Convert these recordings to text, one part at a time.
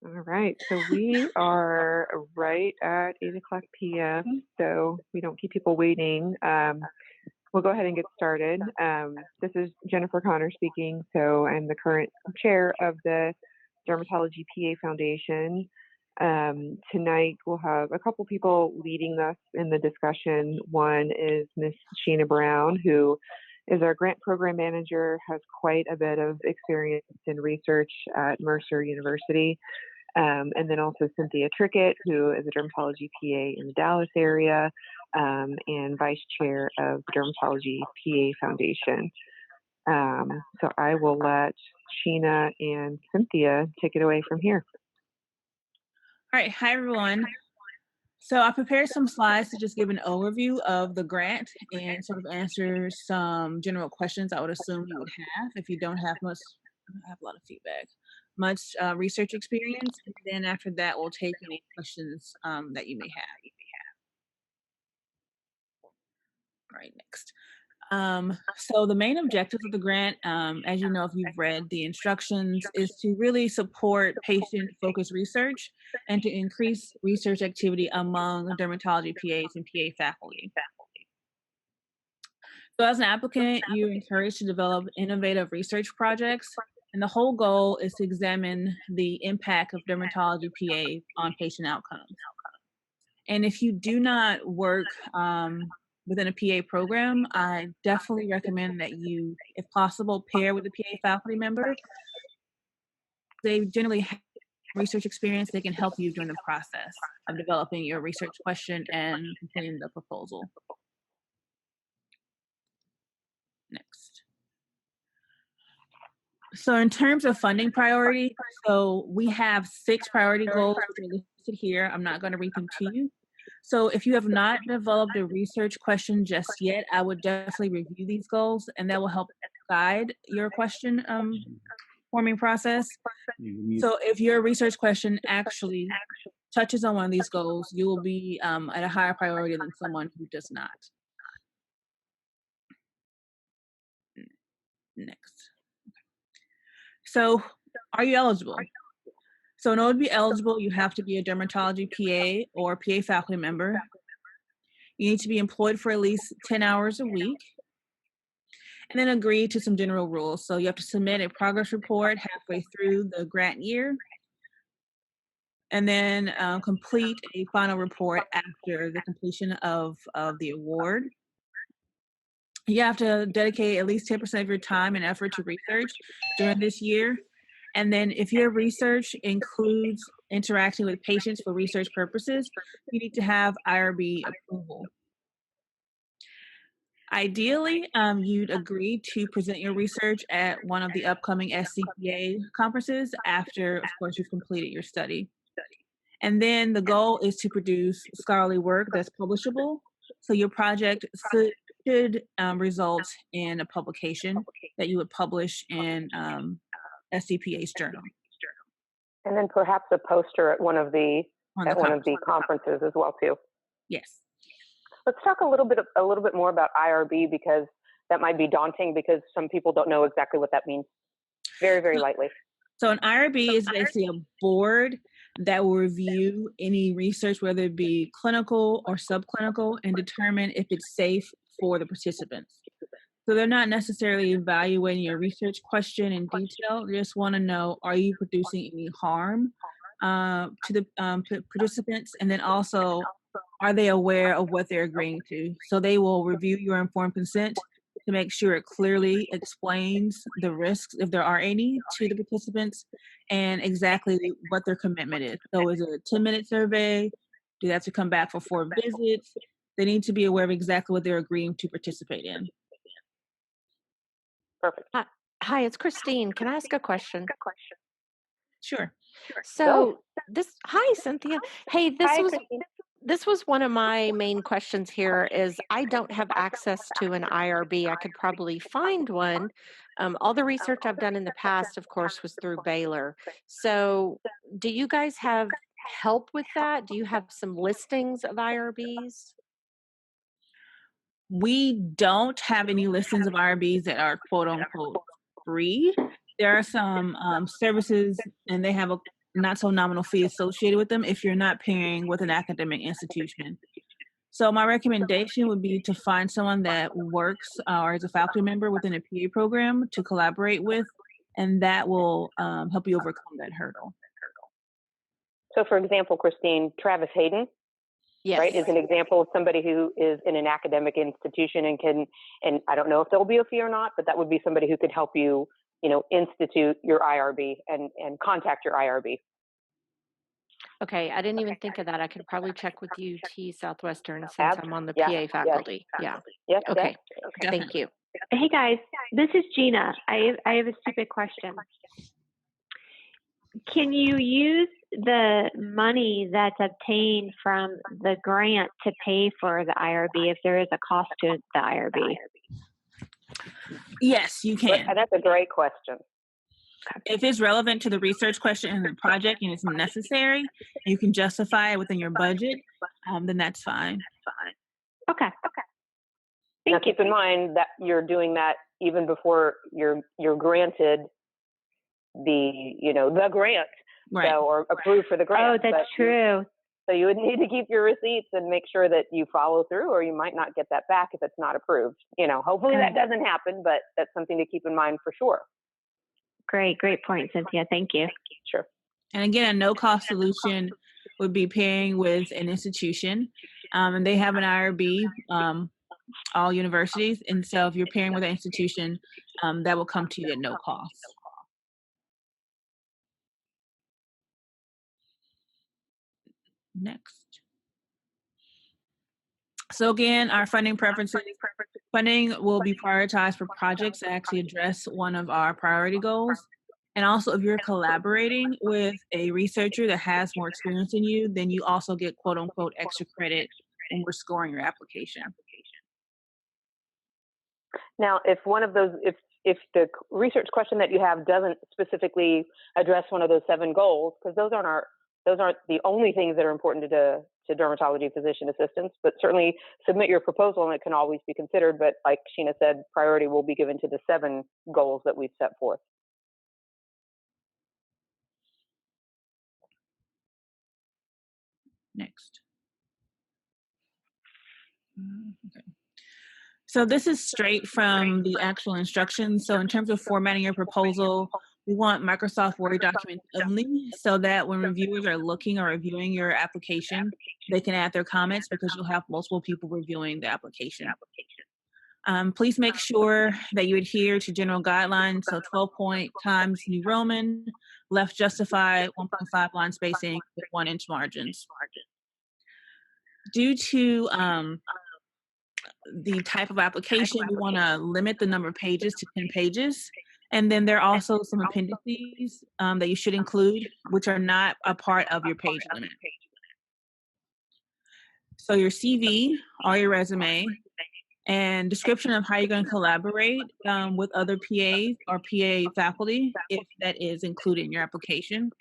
All right, so we are right at 8 o'clock p.m., so we don't keep people waiting. We'll go ahead and get started. This is Jennifer Connor speaking, so I'm the current chair of the Dermatology PA Foundation. Tonight we'll have a couple people leading us in the discussion. One is Miss Sheena Brown, who is our grant program manager, has quite a bit of experience in research at Mercer University. And then also Cynthia Trickett, who is a dermatology PA in the Dallas area, and vice chair of the Dermatology PA Foundation. So I will let Sheena and Cynthia take it away from here. All right, hi everyone. So I prepared some slides to just give an overview of the grant and sort of answer some general questions I would assume you would have if you don't have much, I have a lot of feedback, much research experience. And then after that, we'll take any questions that you may have. All right, next. So the main objectives of the grant, as you know, if you've read the instructions, is to really support patient-focused research and to increase research activity among dermatology PAs and PA faculty. So as an applicant, you're encouraged to develop innovative research projects, and the whole goal is to examine the impact of dermatology PA on patient outcomes. And if you do not work within a PA program, I definitely recommend that you, if possible, pair with a PA faculty member. They generally have research experience. They can help you during the process of developing your research question and completing the proposal. Next. So in terms of funding priority, so we have 6 priority goals which are listed here. I'm not going to read them to you. So if you have not developed a research question just yet, I would definitely review these goals, and that will help guide your question forming process. So if your research question actually touches on one of these goals, you will be at a higher priority than someone who does not. Next. So are you eligible? So in order to be eligible, you have to be a dermatology PA or PA faculty member. You need to be employed for at least 10 hours a week, and then agree to some general rules. So you have to submit a progress report halfway through the grant year, and then complete a final report after the completion of the award. You have to dedicate at least 10% of your time and effort to research during this year. And then if your research includes interacting with patients for research purposes, you need to have IRB approval. Ideally, you'd agree to present your research at one of the upcoming SCPA conferences after, of course, you've completed your study. And then the goal is to produce scholarly work that's publishable. So your project should result in a publication that you would publish in SCPA's journal. And then perhaps a poster at one of the conferences as well too. Yes. Let's talk a little bit more about IRB, because that might be daunting because some people don't know exactly what that means. Very, very lightly. So an IRB is basically a board that will review any research, whether it be clinical or subclinical, and determine if it's safe for the participants. So they're not necessarily evaluating your research question in detail. They just want to know, are you producing any harm to the participants? And then also, are they aware of what they're agreeing to? So they will review your informed consent to make sure it clearly explains the risks, if there are any, to the participants, and exactly what their commitment is. So is it a 10-minute survey? Do they have to come back for 4 visits? They need to be aware of exactly what they're agreeing to participate in. Perfect. Hi, it's Christine. Can I ask a question? Sure. So hi, Cynthia. Hey, this was one of my main questions here is I don't have access to an IRB. I could probably find one. All the research I've done in the past, of course, was through Baylor. So do you guys have help with that? Do you have some listings of IRBs? We don't have any listings of IRBs that are quote unquote free. There are some services, and they have not so nominal fee associated with them if you're not pairing with an academic institution. So my recommendation would be to find someone that works or is a faculty member within a PA program to collaborate with, and that will help you overcome that hurdle. So for example, Christine, Travis Hayden, Yes. right, is an example of somebody who is in an academic institution and I don't know if there'll be a fee or not, but that would be somebody who could help you, institute your IRB and contact your IRB. Okay, I didn't even think of that. I could probably check with UT Southwestern since I'm on the PA faculty. Yes. Yeah. Yes. Okay. Yes. Thank you. Hey guys, this is Gina. I have a stupid question. Can you use the money that's obtained from the grant to pay for the IRB if there is a cost to the IRB? Yes, you can. That's a great question. If it's relevant to the research question and the project and it's necessary, you can justify it within your budget, then that's fine. Okay. Now keep in mind that you're doing that even before you're granted the grant, Right. or approved for the grant. Oh, that's true. So you would need to keep your receipts and make sure that you follow through, or you might not get that back if it's not approved. Hopefully that doesn't happen, but that's something to keep in mind for sure. Great point, Cynthia. Thank you. Sure. And again, a no-cost solution would be pairing with an institution, and they have an IRB, all universities. And so if you're pairing with an institution, that will come to you at no cost. Next. So again, our funding preferences. Funding will be prioritized for projects that actually address one of our priority goals. And also, if you're collaborating with a researcher that has more experience than you, then you also get quote unquote extra credit when we're scoring your application. Now, if one of those, if the research question that you have doesn't specifically address one of those 7 goals, because those aren't the only things that are important to dermatology physician assistants, but certainly submit your proposal and it can always be considered. But like Sheena said, priority will be given to the 7 goals that we've set forth. Next. Okay. So this is straight from the actual instructions. So in terms of formatting your proposal, we want Microsoft Word documents only so that when reviewers are looking or reviewing your application, they can add their comments because you'll have multiple people reviewing the application. Please make sure that you adhere to general guidelines. So 12-point times New Roman, left justified, 1.5 line spacing with 1-inch margins. Due to the type of application, we want to limit the number of pages to 10 pages. And then there are also some appendices that you should include, which are not a part of your page limit. So your CV or your resume and description of how you're going to collaborate with other PAs or PA faculty, if that is included in your application.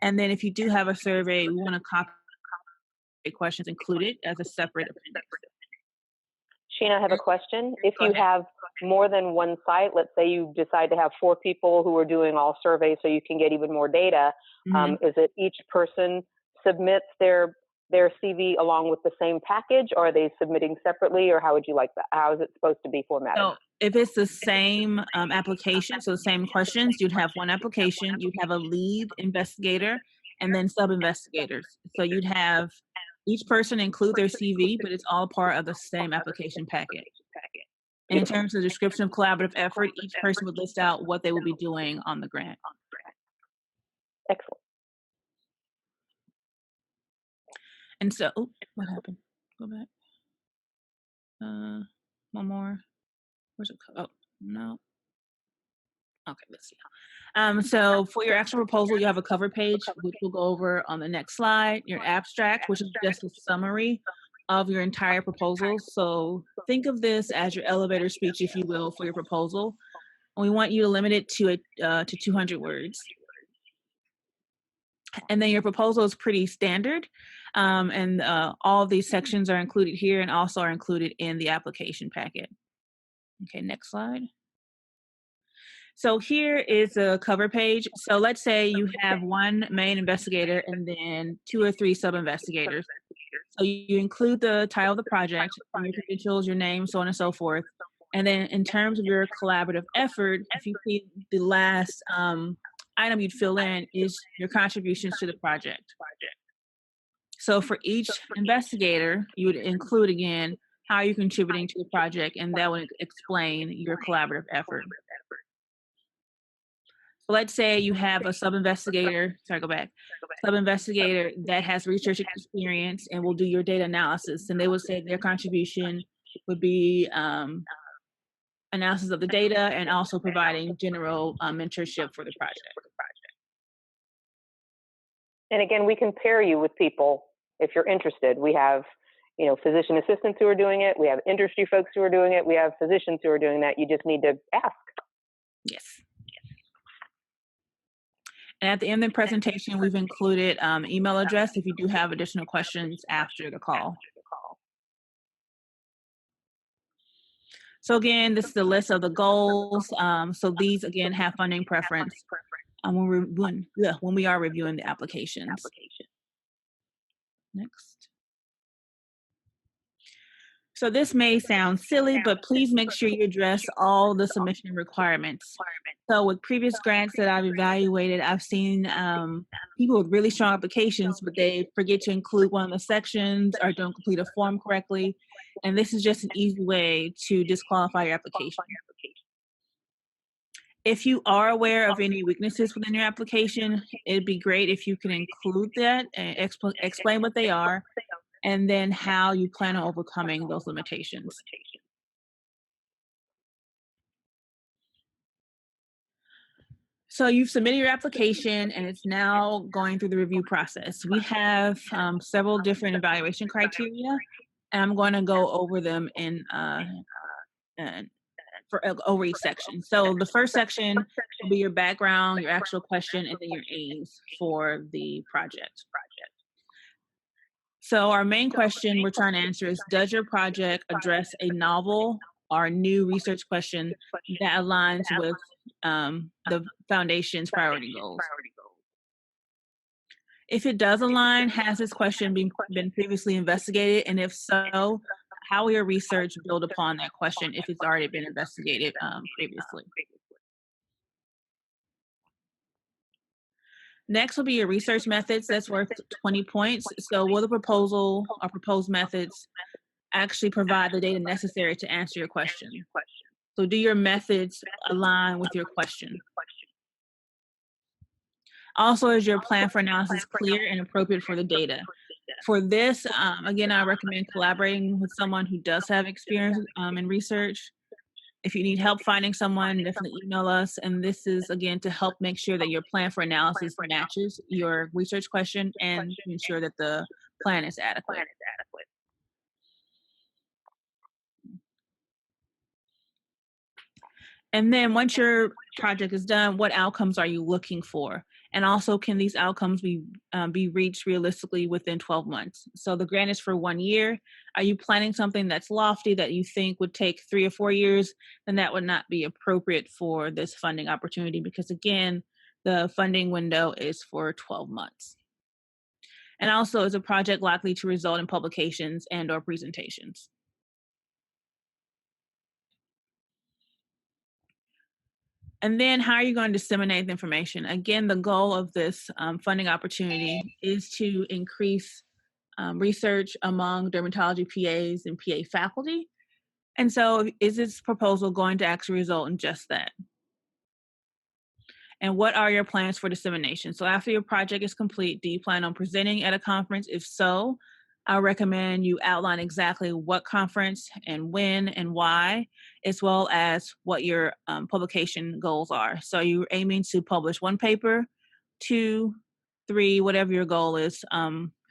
And then if you do have a survey, we want to copy questions included as a separate appendix. Sheena, I have a question. If you have more than one site, let's say you decide to have 4 people who are doing all surveys so you can get even more data, is it each person submits their CV along with the same package, or are they submitting separately, or how would you like that? How is it supposed to be formatted? So if it's the same application, so the same questions, you'd have one application, you'd have a lead investigator, and then sub-investigators. So you'd have each person include their CV, but it's all part of the same application packet. And in terms of the description of collaborative effort, each person would list out what they will be doing on the grant. Excellent. And so, what happened? Go back. One more. Where's it? Oh, no. Okay, let's see. So for your actual proposal, you have a cover page, which we'll go over on the next slide. Your abstract, which is just a summary of your entire proposal. So think of this as your elevator speech, if you will, for your proposal. And we want you to limit it to 200 words. And then your proposal is pretty standard. And all of these sections are included here and also are included in the application packet. Okay, next slide. So here is a cover page. So let's say you have one main investigator and then 2 or 3 sub-investigators. So you include the title of the project, your credentials, your name, so on and so forth. And then in terms of your collaborative effort, if you see the last item you'd fill in is your contributions to the project. So for each investigator, you would include again how you're contributing to the project, and that would explain your collaborative effort. So let's say you have a sub-investigator that has research experience and will do your data analysis, and they would say their contribution would be analysis of the data and also providing general mentorship for the project. And again, we can pair you with people if you're interested. We have, physician assistants who are doing it. We have industry folks who are doing it. We have physicians who are doing that. You just need to ask. Yes. And at the end of the presentation, we've included email address if you do have additional questions after the call. So again, this is the list of the goals. So these again have funding preference when we are reviewing the applications. Next. So this may sound silly, but please make sure you address all the submission requirements. So with previous grants that I've evaluated, I've seen people with really strong applications, but they forget to include one of the sections or don't complete a form correctly. And this is just an easy way to disqualify your application. If you are aware of any weaknesses within your application, it'd be great if you can include that and explain what they are, and then how you plan on overcoming those limitations. So you've submitted your application and it's now going through the review process. We have several different evaluation criteria, and I'm going to go over them over each section. So the first section will be your background, your actual question, and then your aims for the project. So our main question we're trying to answer is, does your project address a novel or new research question that aligns with the foundation's priority goals? If it does align, has this question been previously investigated? And if so, how will your research build upon that question if it's already been investigated previously? Next will be your research methods. That's worth 20 points. So will the proposal or proposed methods actually provide the data necessary to answer your question? So do your methods align with your question? Also, is your plan for analysis clear and appropriate for the data? For this, again, I recommend collaborating with someone who does have experience in research. If you need help finding someone, definitely email us. And this is, again, to help make sure that your plan for analysis matches your research question and to ensure that the plan is adequate. And then once your project is done, what outcomes are you looking for? And also, can these outcomes be reached realistically within 12 months? So the grant is for 1 year. Are you planning something that's lofty that you think would take 3 or 4 years? Then that would not be appropriate for this funding opportunity, because again, the funding window is for 12 months. And also, is a project likely to result in publications and or presentations? And then how are you going to disseminate the information? Again, the goal of this funding opportunity is to increase research among dermatology PAs and PA faculty. And so is this proposal going to actually result in just that? And what are your plans for dissemination? So after your project is complete, do you plan on presenting at a conference? If so, I recommend you outline exactly what conference and when and why, as well as what your publication goals are. So you're aiming to publish 1 paper, 2, 3, whatever your goal is,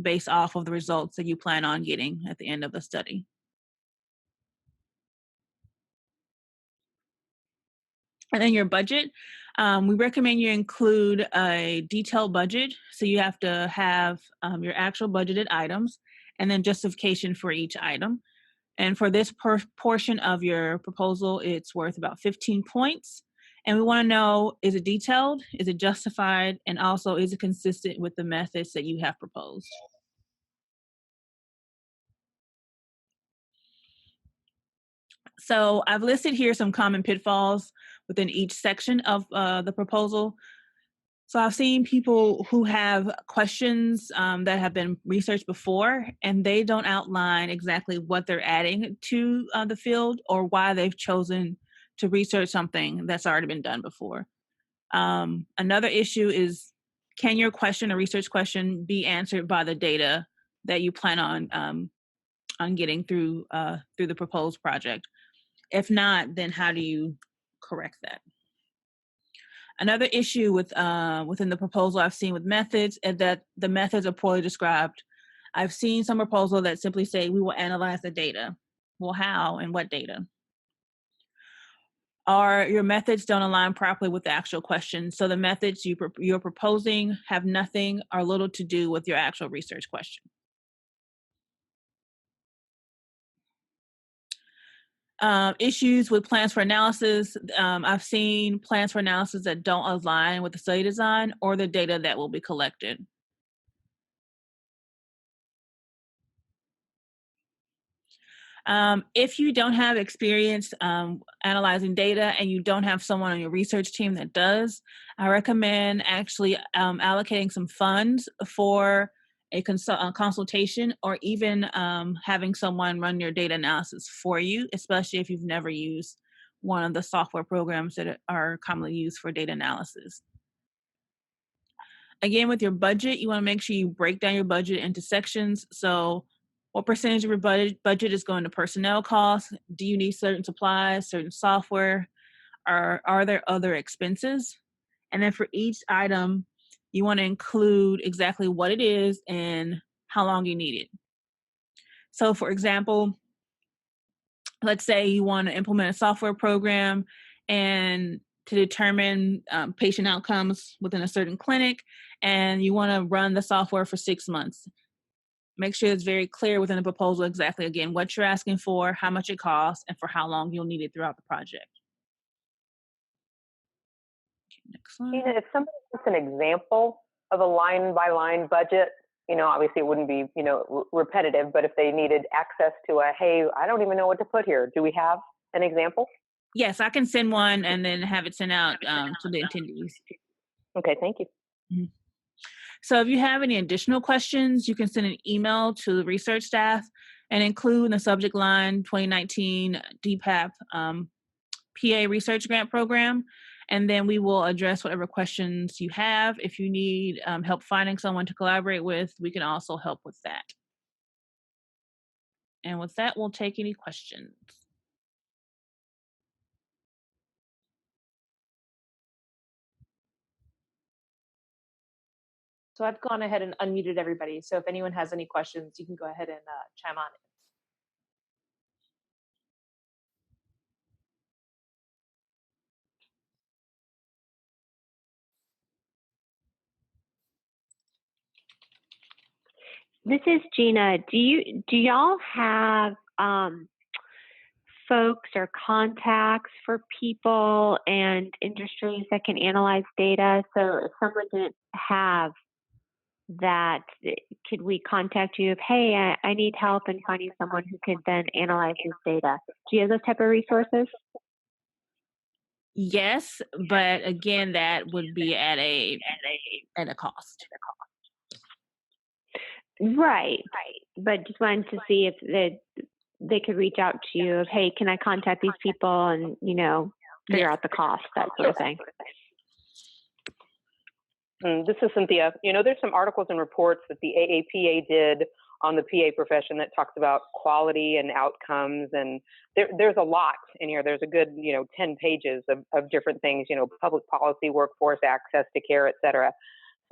based off of the results that you plan on getting at the end of the study. And then your budget, we recommend you include a detailed budget. So you have to have your actual budgeted items and then justification for each item. And for this portion of your proposal, it's worth about 15 points. And we want to know, is it detailed? Is it justified? And also, is it consistent with the methods that you have proposed? So I've listed here some common pitfalls within each section of the proposal. So I've seen people who have questions that have been researched before, and they don't outline exactly what they're adding to the field or why they've chosen to research something that's already been done before. Another issue is, can your question or research question be answered by the data that you plan on getting through the proposed project? If not, then how do you correct that? Another issue with within the proposal I've seen with methods is that the methods are poorly described. I've seen some proposal that simply say we will analyze the data. Well, how and what data? Or your methods don't align properly with the actual question. So the methods you're proposing have nothing or little to do with your actual research question. Issues with plans for analysis. I've seen plans for analysis that don't align with the study design or the data that will be collected. If you don't have experience analyzing data and you don't have someone on your research team that does, I recommend actually allocating some funds for a consultation, or even having someone run your data analysis for you, especially if you've never used one of the software programs that are commonly used for data analysis. Again, with your budget, you want to make sure you break down your budget into sections. So what percentage of your budget is going to personnel costs? Do you need certain supplies, certain software? Are there other expenses? And then for each item, you want to include exactly what it is and how long you need it. So for example, let's say you want to implement a software program and to determine patient outcomes within a certain clinic, and you want to run the software for 6 months. Make sure it's very clear within the proposal exactly, again, what you're asking for, how much it costs, and for how long you'll need it throughout the project. Okay, next slide. Gina, if somebody wants an example of a line-by-line budget, obviously it wouldn't be, repetitive, but if they needed access to hey, I don't even know what to put here. Do we have an example? Yes, I can send one and then have it sent out to the attendees. Okay, thank you. Mm-hmm. So if you have any additional questions, you can send an email to the research staff and include in the subject line 2019 DPAF PA Research Grant Program, and then we will address whatever questions you have. If you need help finding someone to collaborate with, we can also help with that. And with that, we'll take any questions. So I've gone ahead and unmuted everybody. So if anyone has any questions, you can go ahead and chime on in. This is Gina. Do y'all have folks or contacts for people and industries that can analyze data? So if someone didn't have that, could we contact you if, hey, I need help in finding someone who could then analyze this data? Do you have those type of resources? Yes, but again, that would be at a cost. Right. But just wanted to see if they could reach out to you of, hey, can I contact these people and, figure out the cost, that sort of thing. This is Cynthia. There's some articles and reports that the AAPA did on the PA profession that talks about quality and outcomes, and there's a lot in here. There's a good 10 pages of different things, public policy, workforce access to care, et cetera.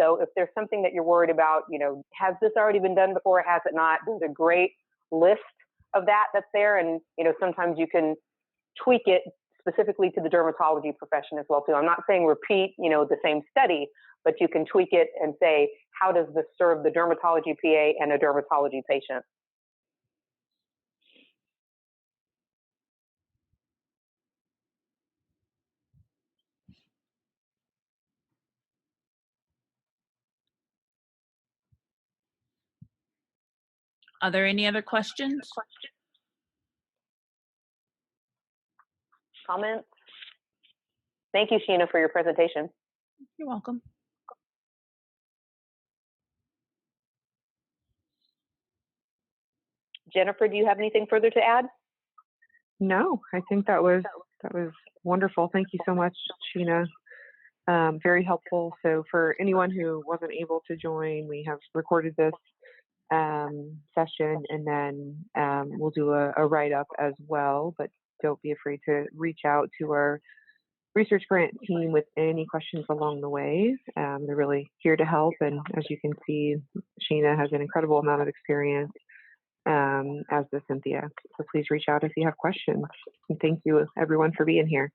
So if there's something that you're worried about, has this already been done before, has it not, there's a great list of that's there, and sometimes you can tweak it specifically to the dermatology profession as well too. I'm not saying repeat the same study, but you can tweak it and say, how does this serve the dermatology PA and a dermatology patient? Are there any other questions? Comments? Thank you, Sheena, for your presentation. You're welcome. Jennifer, do you have anything further to add? No, I think that was wonderful. Thank you so much, Sheena. Very helpful. So for anyone who wasn't able to join, we have recorded this session, and then we'll do a write-up as well, but don't be afraid to reach out to our research grant team with any questions along the way. They're really here to help, and as you can see, Sheena has an incredible amount of experience, as does Cynthia. So please reach out if you have questions. And thank you everyone for being here.